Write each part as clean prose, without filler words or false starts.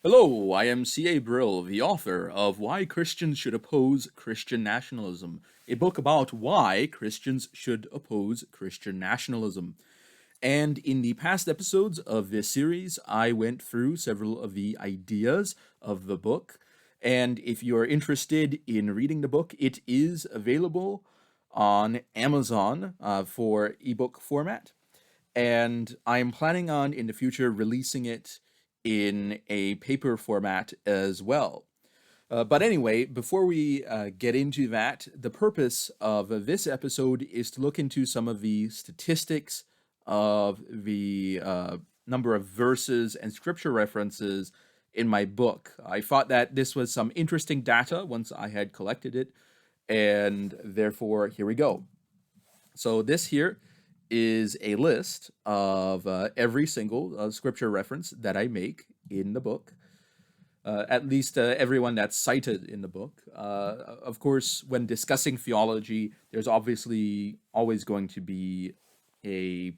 Hello, I am C.A. Brill, the author of Why Christians Should Oppose Christian Nationalism, a book about why Christians should oppose Christian nationalism. And in the past episodes of this series, I went through several of the ideas of the book. And if you're interested in reading the book, it is available on Amazon for ebook format. And I'm planning on in the future releasing it in a paper format as well. But anyway, before we get into that, the purpose of this episode is to look into some of the statistics of the number of verses and scripture references in my book. I thought that this was some interesting data once I had collected it, and therefore, here we go. So, this here is a list of every single scripture reference that I make in the book, at least everyone that's cited in the book. Of course, when discussing theology, there's obviously always going to be a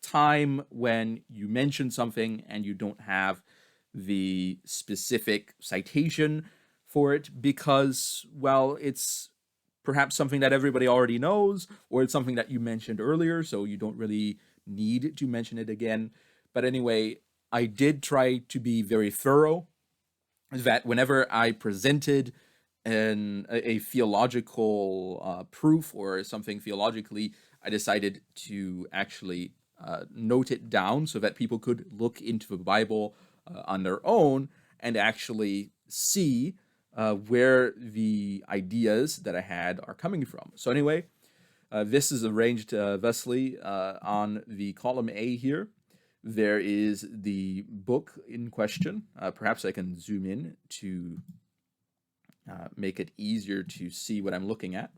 time when you mention something and you don't have the specific citation for it because, well, it's perhaps something that everybody already knows, or it's something that you mentioned earlier, so you don't really need to mention it again. But anyway, I did try to be very thorough that whenever I presented a theological proof or something theologically, I decided to actually note it down so that people could look into the Bible on their own and actually see where the ideas that I had are coming from. So anyway, this is arranged thusly on the column A here. There is the book in question. Perhaps I can zoom in to make it easier to see what I'm looking at.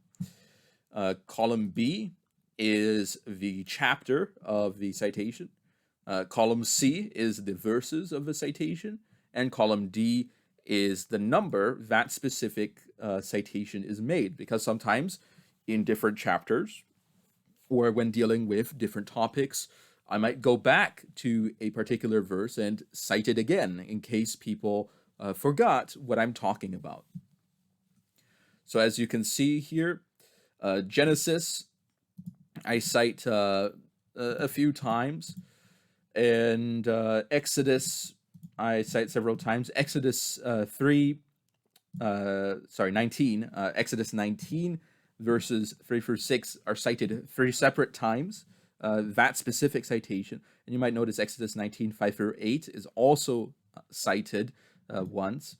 Column B is the chapter of the citation. Column C is the verses of the citation. And column D is the number that specific citation is made. Because sometimes in different chapters or when dealing with different topics, I might go back to a particular verse and cite it again in case people forgot what I'm talking about. So as you can see here, Genesis, I cite a few times, and Exodus, I cite several times. Exodus 19, Exodus 19, verses 3 through 6 are cited 3 separate times. That specific citation. And you might notice Exodus 19, 5 through 8 is also cited once.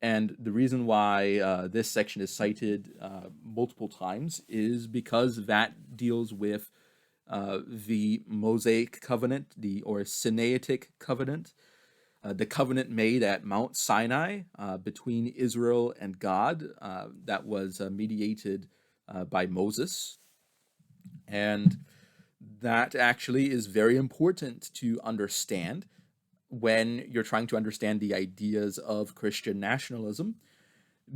And the reason why this section is cited multiple times is because that deals with the Mosaic covenant, or Sinaitic covenant, the covenant made at Mount Sinai between Israel and God that was mediated by Moses. And that actually is very important to understand when you're trying to understand the ideas of Christian nationalism,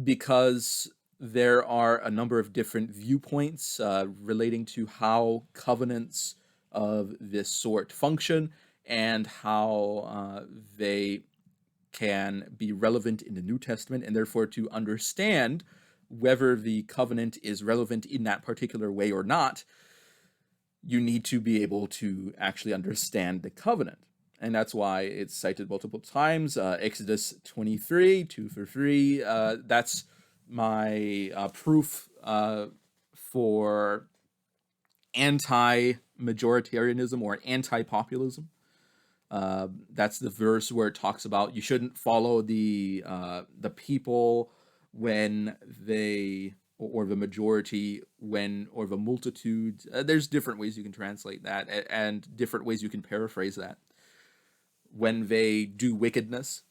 because there are a number of different viewpoints relating to how covenants of this sort function and how they can be relevant in the New Testament, and therefore to understand whether the covenant is relevant in that particular way or not, you need to be able to actually understand the covenant. And that's why it's cited multiple times. Exodus 23, 2 through 3, that's my proof for anti-majoritarianism or anti-populism. That's the verse where it talks about you shouldn't follow the people when they, or the majority when, or the multitude. There's different ways you can translate that and different ways you can paraphrase that. When they do wickedness.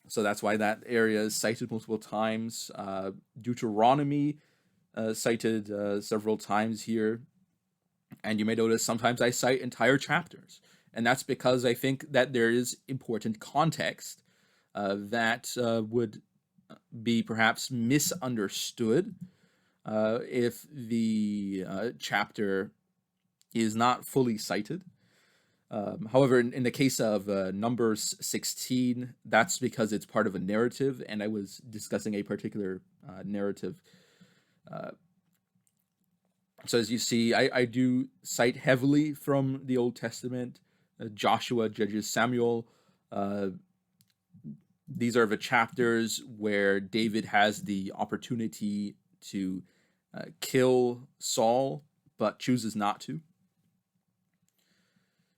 So that's why that area is cited multiple times. Deuteronomy cited several times here. And you may notice sometimes I cite entire chapters. And that's because I think that there is important context that would be perhaps misunderstood if the chapter is not fully cited. However, in the case of Numbers 16, that's because it's part of a narrative, and I was discussing a particular narrative. So as you see, I do cite heavily from the Old Testament, Joshua, Judges, Samuel. Uh, these are the chapters where David has the opportunity to kill Saul, but chooses not to.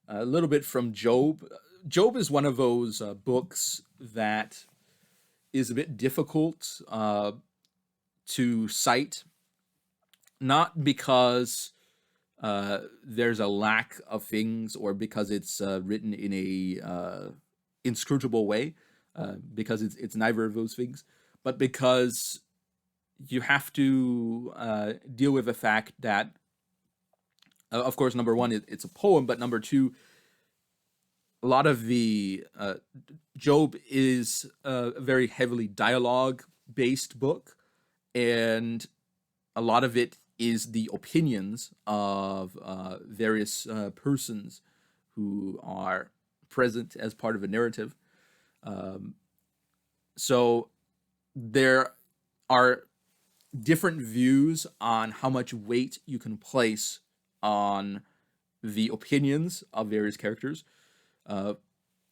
A little bit from Job. Job is one of those books that is a bit difficult to cite, not because there's a lack of things or because it's written in a inscrutable way, because it's neither of those things, but because you have to deal with the fact that, of course, number one, it's a poem, but number two, a lot of the Job is a very heavily dialogue-based book, and a lot of it is the opinions of various persons who are present as part of a narrative. So there are different views on how much weight you can place on the opinions of various characters.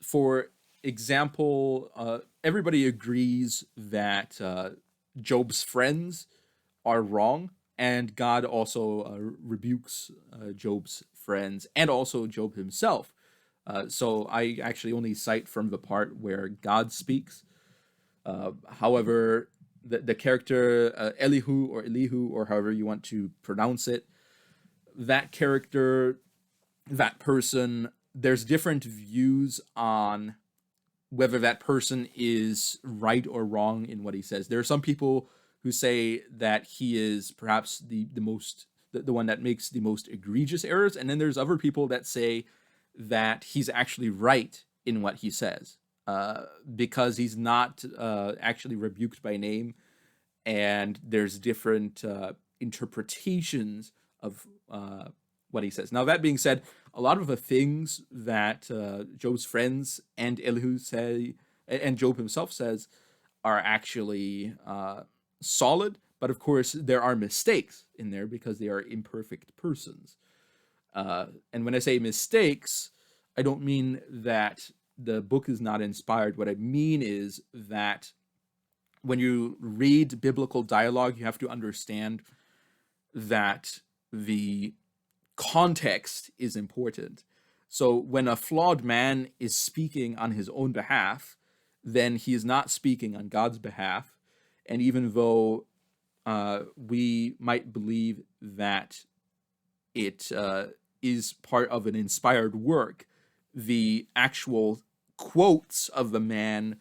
For example, everybody agrees that Job's friends are wrong, and God also rebukes Job's friends and also Job himself. So I actually only cite from the part where God speaks. However, the character Elihu or however you want to pronounce it, that character, that person, there's different views on whether that person is right or wrong in what he says. There are some people who say that he is perhaps the one that makes the most egregious errors, and then there's other people that say that he's actually right in what he says, because he's not actually rebuked by name, and there's different interpretations of what he says. Now, that being said, a lot of the things that Job's friends and Elihu say, and Job himself says, are actually solid, but of course there are mistakes in there because they are imperfect persons. And when I say mistakes, I don't mean that the book is not inspired. What I mean is that when you read biblical dialogue, you have to understand that the context is important. So when a flawed man is speaking on his own behalf, then he is not speaking on God's behalf. And even though we might believe that it is part of an inspired work, the actual quotes of the man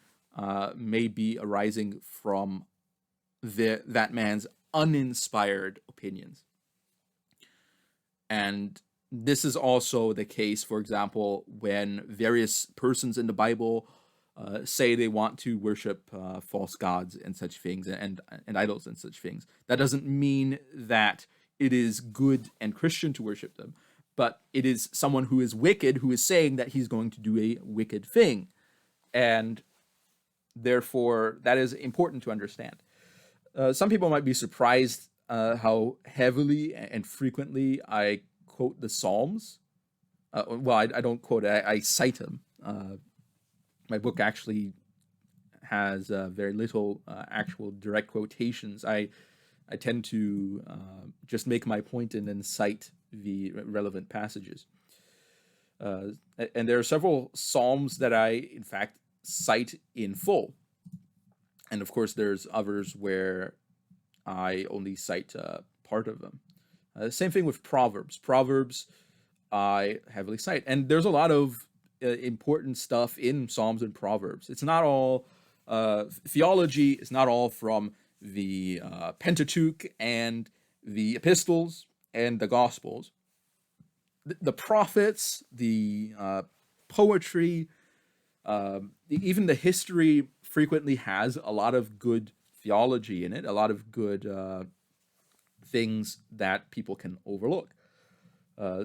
may be arising from that man's uninspired opinions. And this is also the case, for example, when various persons in the Bible say they want to worship false gods and such things, and idols and such things. That doesn't mean that it is good and Christian to worship them, but it is someone who is wicked who is saying that he's going to do a wicked thing. And therefore, that is important to understand. Some people might be surprised how heavily and frequently I quote the Psalms. Well, I don't quote it, I cite them. My book actually has very little actual direct quotations. I tend to just make my point and then cite the relevant passages. And there are several Psalms that I, in fact, cite in full. And of course, there's others where I only cite part of them. Same thing with Proverbs. Proverbs, I heavily cite. And there's a lot of important stuff in Psalms and Proverbs. It's not all theology. It's not all from the Pentateuch and the epistles and the Gospels. The prophets, the poetry, even the history frequently has a lot of good theology in it, a lot of good things that people can overlook.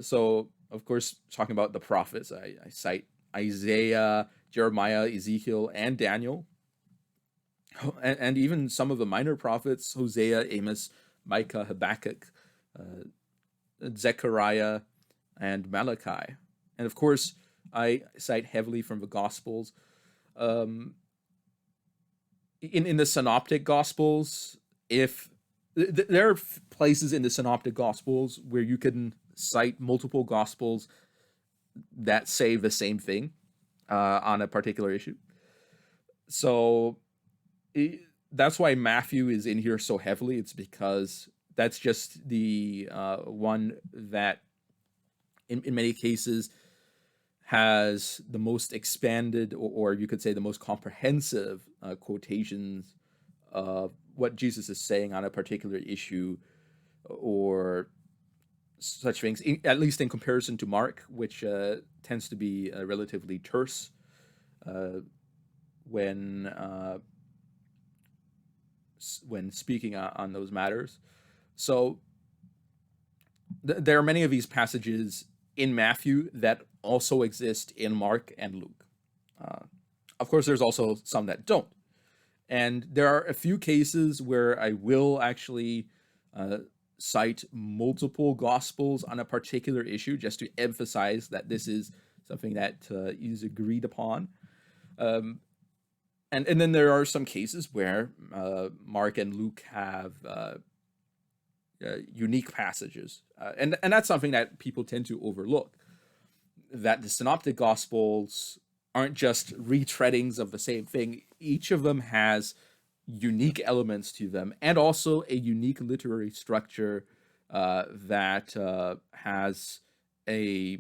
So of course, talking about the prophets, I cite Isaiah, Jeremiah, Ezekiel, and Daniel, and even some of the minor prophets, Hosea, Amos, Micah, Habakkuk, uh, Zechariah, and Malachi. And of course, I cite heavily from the Gospels. Um, in the Synoptic Gospels, if there are places in the Synoptic Gospels where you can cite multiple Gospels that say the same thing on a particular issue. So that's why Matthew is in here so heavily. It's because that's just the one that, in many cases, has the most expanded, or you could say the most comprehensive quotations of what Jesus is saying on a particular issue or such things, at least in comparison to Mark, which tends to be relatively terse uh, when uh, when speaking on those matters. So there are many of these passages in Matthew that also exist in Mark and Luke. Uh, of course, there's also some that don't. And there are a few cases where I will actually uh, cite multiple gospels on a particular issue just to emphasize that this is something that is agreed upon. Um, and then there are some cases where Mark and Luke have unique passages, and that's something that people tend to overlook. That the synoptic gospels aren't just retreadings of the same thing. Each of them has unique elements to them, and also a unique literary structure that has a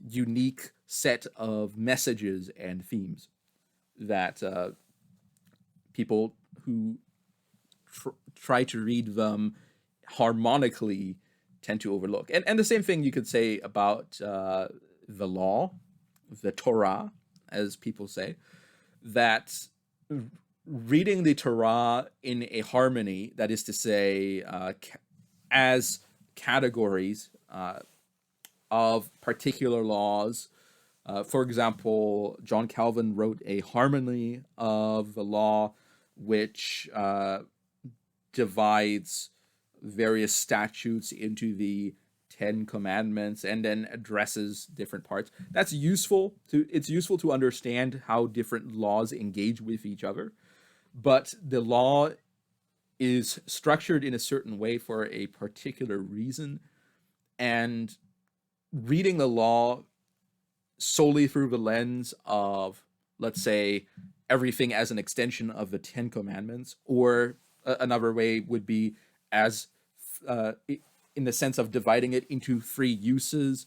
unique set of messages and themes that people who try to read them harmonically tend to overlook. And the same thing you could say about the law, the Torah, as people say, that reading the Torah in a harmony, that is to say, as categories of particular laws. For example, John Calvin wrote a harmony of the law which divides various statutes into the 10 commandments and then addresses different parts. That's useful to it's useful to understand how different laws engage with each other, but the law is structured in a certain way for a particular reason, and reading the law solely through the lens of, let's say, everything as an extension of the 10 commandments, or another way would be as uh, in the sense of dividing it into three uses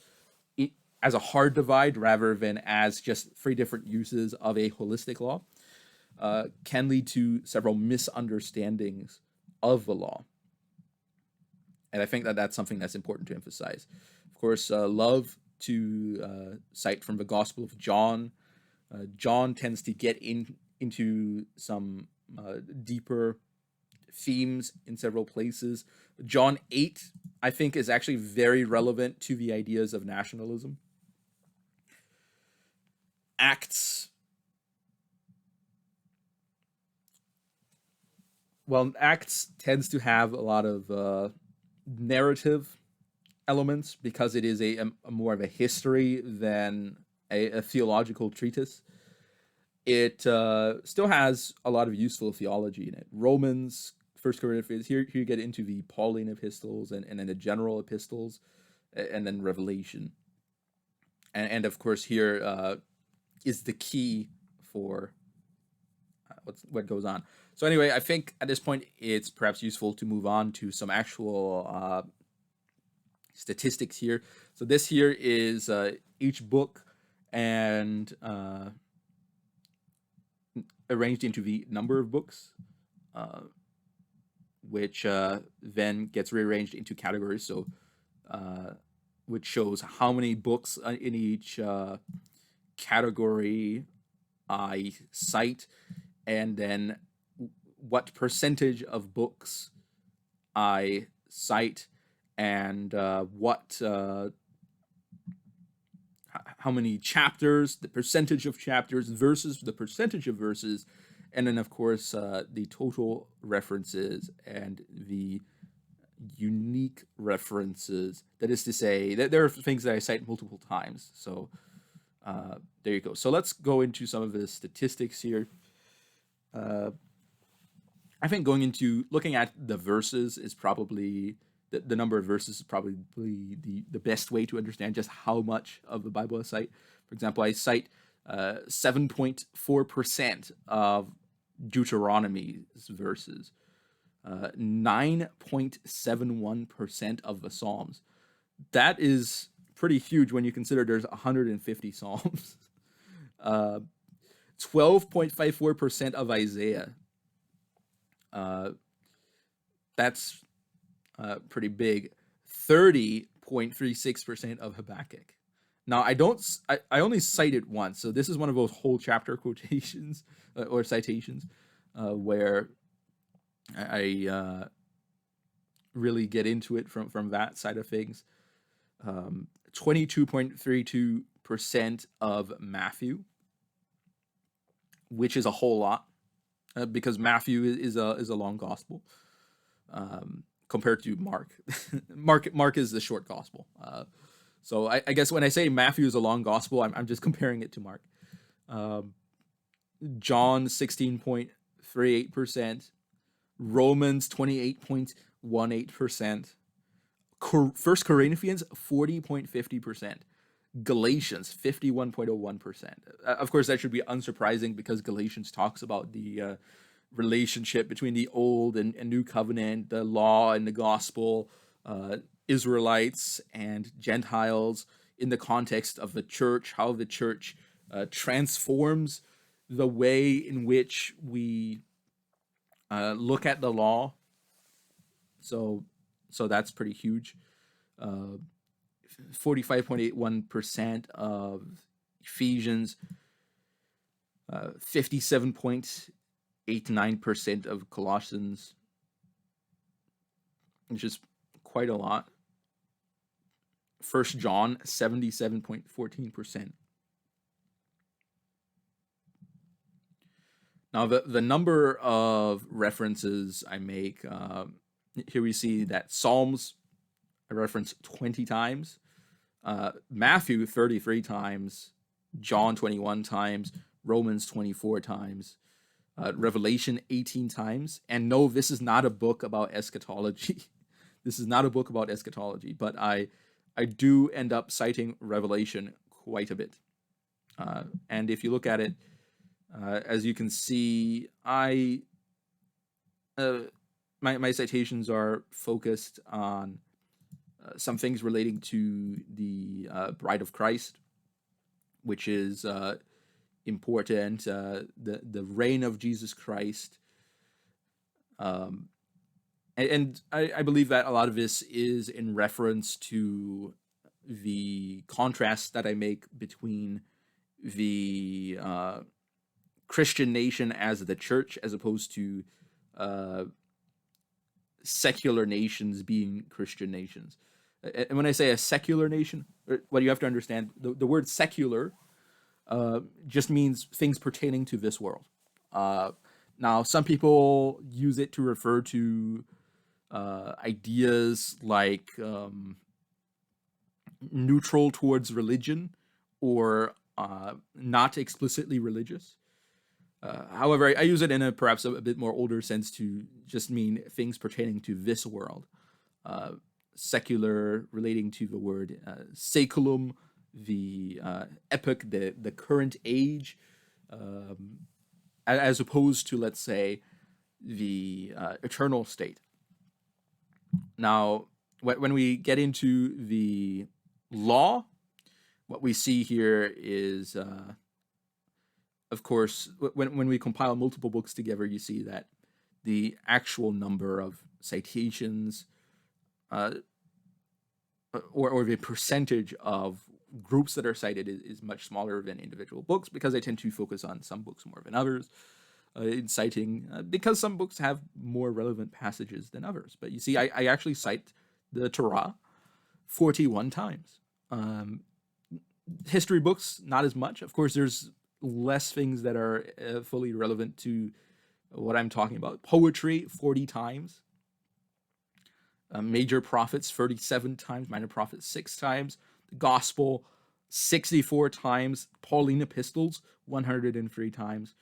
as a hard divide rather than as just three different uses of a holistic law, can lead to several misunderstandings of the law. And I think that that's something that's important to emphasize. Of course, love to cite from the Gospel of John. John tends to get into some deeper themes in several places. John 8, I think, is actually very relevant to the ideas of nationalism. Acts, well, Acts tends to have a lot of narrative elements because it is a more of a history than a theological treatise. It still has a lot of useful theology in it. Romans, First Corinthians. Here you get into the Pauline epistles and then the general epistles, and then Revelation. And of course here is the key for what goes on. So anyway, I think at this point it's perhaps useful to move on to some actual statistics here. So this here is each book and arranged into the number of books, which then gets rearranged into categories. So which shows how many books in each category I cite, and then what percentage of books I cite, and what how many chapters, the percentage of chapters, verses, the percentage of verses, and then of course the total references and the unique references. That is to say, that there are things that I cite multiple times. So there you go. So let's go into some of the statistics here. I think going into looking at the verses is probably the number of verses is probably the best way to understand just how much of the Bible I cite. For example, I cite 7.4% of Deuteronomy's verses, 9.71% of the Psalms. That is pretty huge when you consider there's 150 Psalms. 12.54% of Isaiah. That's pretty big. 30.36% of Habakkuk. Now I only cite it once, so this is one of those whole chapter quotations or citations where I really get into it from that side of things. 22.32% of Matthew, which is a whole lot, because Matthew is a long gospel compared to Mark. Mark is the short gospel. So I guess when I say Matthew is a long gospel, I'm just comparing it to Mark. John 16.38%, Romans 28.18%, 1 Corinthians 40.50%, Galatians 51.01%. Of course, that should be unsurprising because Galatians talks about the relationship between the Old and New Covenant, the law and the gospel, Israelites and Gentiles in the context of the church, how the church transforms the way in which we look at the law. So that's pretty huge. 45.81% of Ephesians, 57.89% of Colossians, which is quite a lot. 1 John, 77.14%. Now, the number of references I make, here we see that Psalms I reference 20 times, Matthew 33 times, John 21 times, Romans 24 times, Revelation 18 times. And no, this is not a book about eschatology. This is not a book about eschatology, but I do end up citing Revelation quite a bit. And if you look at it, as you can see, my citations are focused on some things relating to the Bride of Christ, which is important, the reign of Jesus Christ. And I believe that a lot of this is in reference to the contrast that I make between the Christian nation as the church as opposed to secular nations being Christian nations. And when I say a secular nation, what you have to understand, the word secular just means things pertaining to this world. Now, some people use it to refer to ideas like neutral towards religion or not explicitly religious. However, I use it in perhaps a bit more older sense to just mean things pertaining to this world. Secular relating to the word saeculum, the epoch, the current age, as opposed to, let's say, the eternal state. Now, when we get into the law, what we see here is, of course, when we compile multiple books together, you see that the actual number of citations or the percentage of groups that are cited is much smaller than individual books, because I tend to focus on some books more than others in citing, because some books have more relevant passages than others. But you see, I actually cite the Torah 41 times. History books, not as much. Of course, there's less things that are fully relevant to what I'm talking about. Poetry, 40 times. Major prophets, 37 times. Minor prophets, 6 times. The gospel, 64 times. Pauline epistles, 103 times.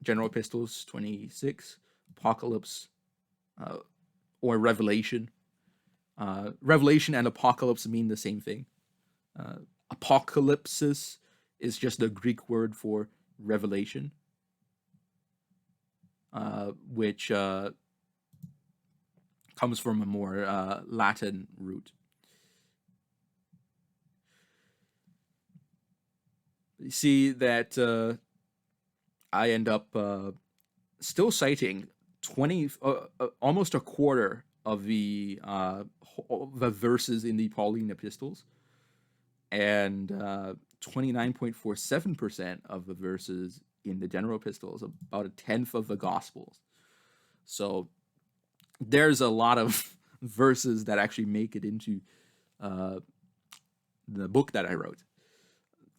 General epistles, 26. Apocalypse, or Revelation. Revelation and apocalypse mean the same thing. Apocalypsis is just the Greek word for revelation, which comes from a more Latin root. You see that I end up still citing 20, almost a quarter of the verses in the Pauline epistles, and 29.47% of the verses in the general epistles, about a tenth of the gospels. So there's a lot of verses that actually make it into the book that I wrote.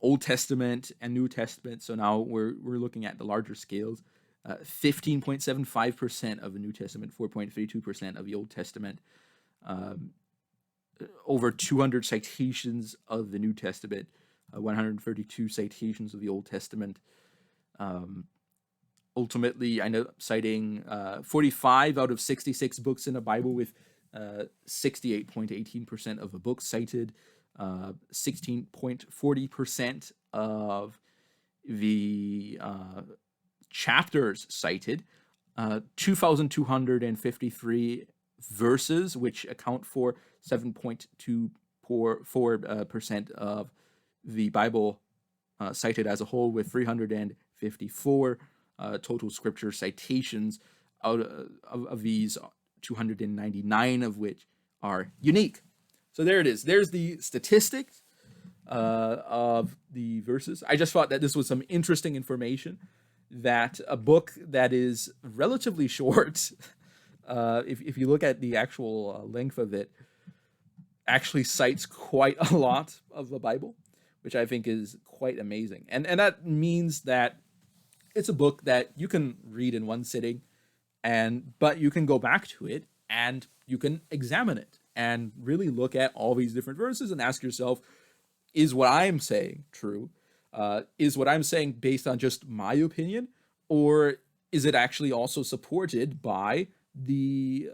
Old Testament and New Testament. So now we're looking at the larger scales. 15.75% of the New Testament, 4.32% of the Old Testament. Over 200 citations of the New Testament, 132 citations of the Old Testament. Ultimately, I end up citing 45 out of 66 books in the Bible, with 68.18% of the books cited, 16.40% of the chapters cited, 2,253 verses, which account for 7.24% of the Bible cited as a whole, with 354 total scripture citations. Out of these, 299 of which are unique. So there it is. There's the statistics of the verses. I just thought that this was some interesting information, that a book that is relatively short, if you look at the actual length of it, actually cites quite a lot of the Bible, which I think is quite amazing. And that means that it's a book that you can read in one sitting, but you can go back to it and you can examine it and really look at all these different verses and ask yourself, is what I'm saying true? Is what I'm saying based on just my opinion, or is it actually also supported by the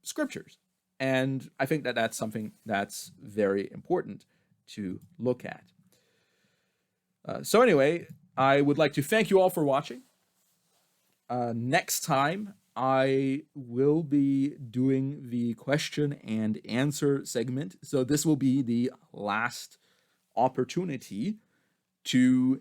scriptures? And I think that that's something that's very important to look at. So anyway, I would like to thank you all for watching. Next time, I will be doing the question and answer segment. So this will be the last opportunity to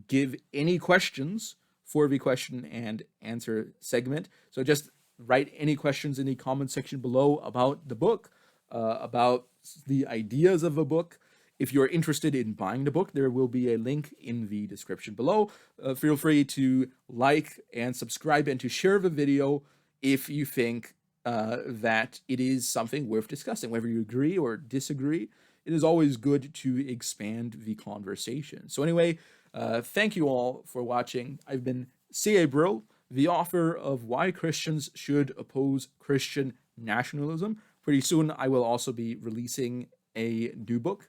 give any questions for the question and answer segment. So just write any questions in the comment section below about the book, about the ideas of the book. If you're interested in buying the book, there will be a link in the description below. Feel free to like and subscribe and to share the video if you think that it is something worth discussing. Whether you agree or disagree, it is always good to expand the conversation. So anyway, thank you all for watching. I've been C.A. Brill, the author of Why Christians Should Oppose Christian Nationalism. Pretty soon I will also be releasing a new book,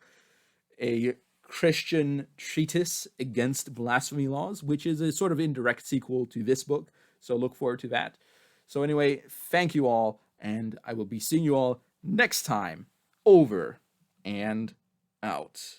a Christian treatise against blasphemy laws, which is a sort of indirect sequel to this book. So look forward to that. So anyway, thank you all, and I will be seeing you all next time. Over and out.